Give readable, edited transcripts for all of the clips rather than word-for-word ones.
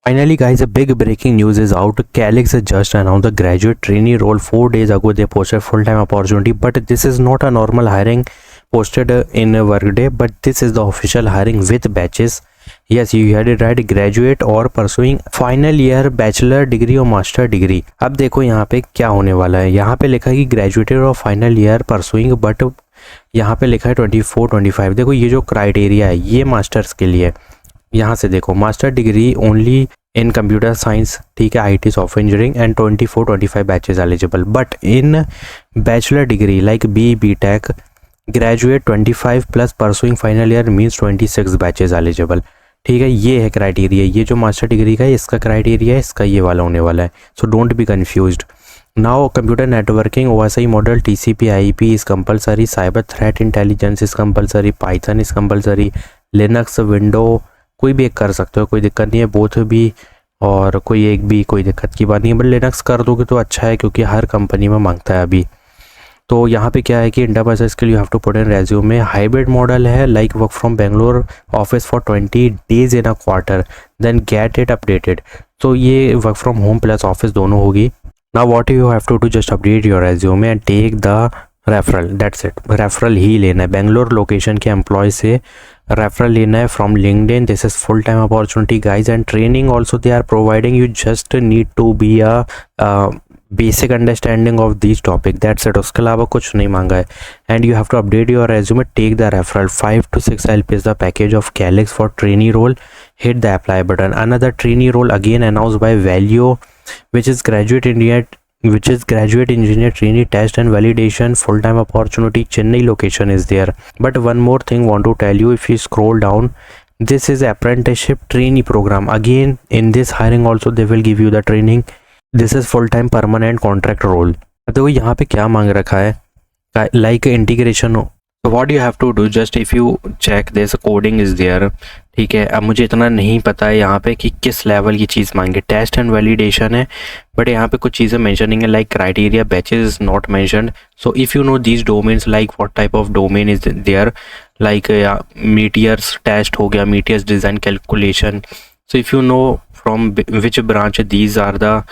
Finally, guys, a big breaking news is out. Calix has just announced the graduate trainee role 4 days ago. They posted full-time opportunity, but this is not a normal hiring posted in a Workday, but this is the official hiring with batches. Yes, you heard it right. Graduate और pursuing final year bachelor degree और master degree. अब देखो यहाँ पे क्या होने वाला है. यहाँ पे लिखा है कि ग्रेजुएटेड और फाइनल ईयर परसुइंग, बट यहाँ पे लिखा है 24-25. देखो ये जो क्राइटेरिया है ये मास्टर्स के लिए. यहाँ से देखो master degree only in computer science, ठीक है, IT software engineering and 24-25 batches eligible. But in bachelor degree like BTech graduate 25 plus pursuing final year means 26 batches eligible. ठीक है, ये है क्राइटेरिया. ये जो मास्टर डिग्री का है इसका क्राइटेरिया है, इसका ये वाला होने वाला है. So don't be confused. Now computer networking OSI model TCP IP is compulsory, cyber threat intelligence is compulsory, Python is compulsory, Linux window कोई भी एक कर सकते हो, कोई दिक्कत नहीं है. बोथ भी और कोई एक भी कोई दिक्कत की बात नहीं है, बट लिनक्स कर दोगे तो अच्छा है क्योंकि हर कंपनी में मांगता है अभी. तो यहाँ पे क्या है कि enterprise skill you have to put in resume में. हाइब्रिड मॉडल है like work from Bangalore office for 20 days in a quarter, then get it updated. तो ये work from home plus office दोनों होगी. Now what you have to do, just update your resume and take the referral, that's it. Referral ही लेना है, Bangalore location के employ से referral लेना है from LinkedIn. This is full time opportunity guys and training also they are providing. You just need to be a basic understanding of this topic, that's it. उसके अलावा कुछ नहीं मांगा है. And you have to update your resume, take the referral. 5 to 6 LP is the package of Calix for trainee role. Hit the apply button. Another trainee role again announced by Valio, which is graduate engineer trainee test and validation, full time opportunity. Chennai location is there. But one more thing want to tell you, if you scroll down, this is apprenticeship trainee program. Again in this hiring also they will give you the training. This is full time permanent contract role. तो यहाँ पे क्या मांग रखा है, like integration. So what you have to do, just if you check this coding is there. ठीक है, अब मुझे इतना नहीं पता है यहाँ पे कि किस लेवल की चीज़ मांगे. टेस्ट एंड वैलिडेशन है, बट यहाँ पे कुछ चीज़ें मेंशन नहीं है like criteria batches is not mentioned. So if you know these domains like what type of domain is there, like meteors test हो गया, meteors design calculation. So if you know from which branch these are the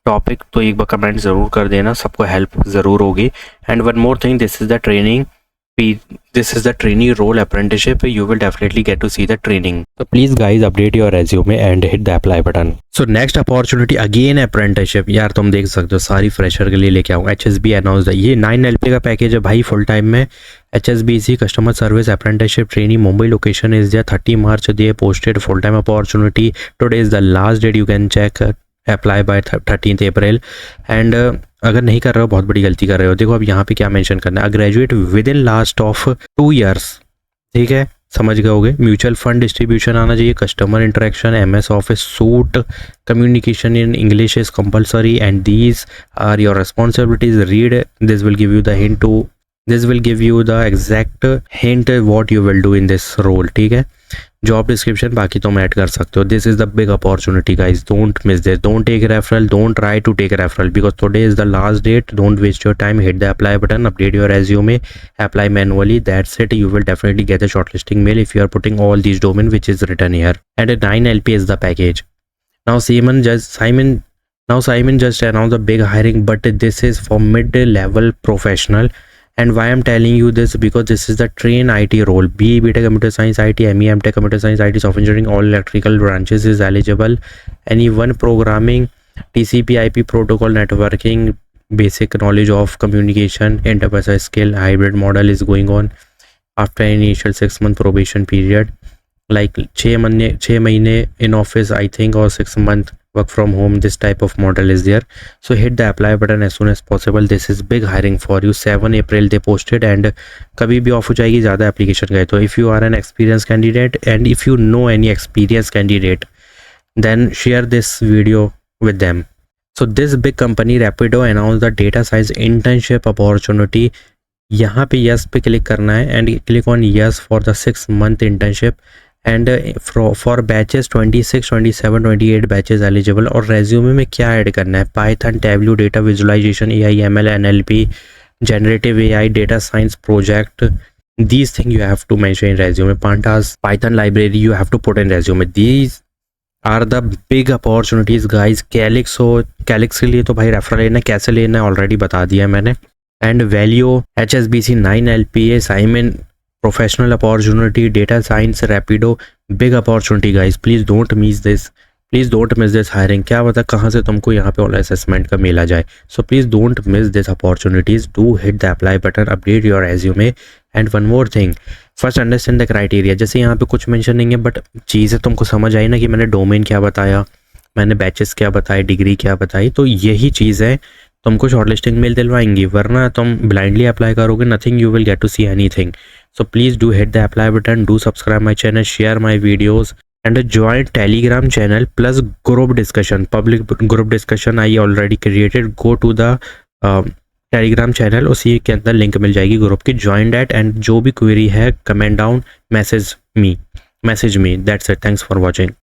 topic, तो एक बार comment ज़रूर कर देना, सबको help ज़रूर होगी. And one more thing, this is the training. This is the trainee role apprenticeship. You will definitely get to see the training. So please guys update your resume and hit the apply button. So next opportunity again apprenticeship. यार तुम देख सकते हो सारी fresher के लिए लेके आऊँ. HSB announced ये 9 LP का पैकेज है भाई फुल टाइम में. HSBC customer service apprenticeship trainee Mumbai location is there. 30 March they posted full time opportunity. Today is the last date, you can check apply by 13 April. And अगर नहीं कर रहे हो बहुत बड़ी गलती कर रहे हो. देखो अब यहाँ पे क्या मेंशन करना है, graduate with in last of 2 years. ठीक है, समझ गए होगे. म्यूचुअल फंड डिस्ट्रीब्यूशन आना चाहिए, customer interaction, MS office suite, communication in English is compulsory and these are your responsibilities. Read this will give you the hint to, this will give you the exact hint what you will do in this role. ठीक है, job description बाकी तुम add कर सकते हो. This is the big opportunity guys, don't miss this. Don't take referral, don't try to take referral because today is the last date. Don't waste your time, hit the apply button, update your resume, apply manually. That's it. You will definitely get a shortlisting mail if you are putting all these domain which is written here. And a 9 LP is the package. Now Simon just announced a big hiring, but this is for mid-level professional. And why I'm telling you this, because this is the train IT role. BTech Computer Science IT, ME MTech Computer Science IT, Software Engineering, all electrical branches is eligible. Anyone programming, TCP IP protocol, networking, basic knowledge of communication, enterprise skill, hybrid model is going on after initial 6-month probation period. Like 6 महीने in office I think, or 6 month work from home. This type of model is there. So hit the apply button as soon as possible. This is big hiring for you. 7 April they posted and कभी भी of हो जाएगी ज़्यादा application गए तो. if you are an experienced candidate and if you know any experienced candidate, then share this video with them. So this big company Rapido announced the data science internship opportunity. यहाँ पे yes पे click करना है and click on yes for the 6-month internship. And for batches 26, 27, 28 batches eligible. और resume में क्या add करना है, Python, Tableau, data visualisation, AI ML NLP, generative AI, data science project. these things you have to mention in resume. Pandas, Python library you have to put in resume. These are the big opportunities guys. Calix हो, Calix के लिए तो भाई referral लेना, कैसे लेना है already बता दिया है मैंने। And value, HSBC 9 LPA, Simon, professional opportunity, data science, Rapido, big opportunity guys. Please don't miss this, please don't miss this hiring. क्या पता कहाँ से तुमको यहाँ पे ऑनलाइन असेसमेंट का मेल आ जाए। So please don't miss this opportunities, do hit the apply button, update your resume. And one more thing, first understand the criteria. जैसे यहाँ पे कुछ मेंशन नहीं है बट चीज़ें तुमको समझ आई ना कि मैंने डोमेन क्या बताया, मैंने बैचेस क्या बताए, डिग्री क्या बताई, तो यही चीज़ है तुमको शॉर्टलिस्टिंग मेल दिलवाएंगी, वरना तुम ब्लाइंडली अप्लाई करोगे, nothing you will get to see anything. So please do hit the apply button, do subscribe my channel, share my videos and join Telegram channel plus group discussion, public group discussion I already created. Go to the Telegram channel, उसी के अंदर link मिल जाएगी group की, join that and जो भी query है comment down, message me, that's it, thanks for watching.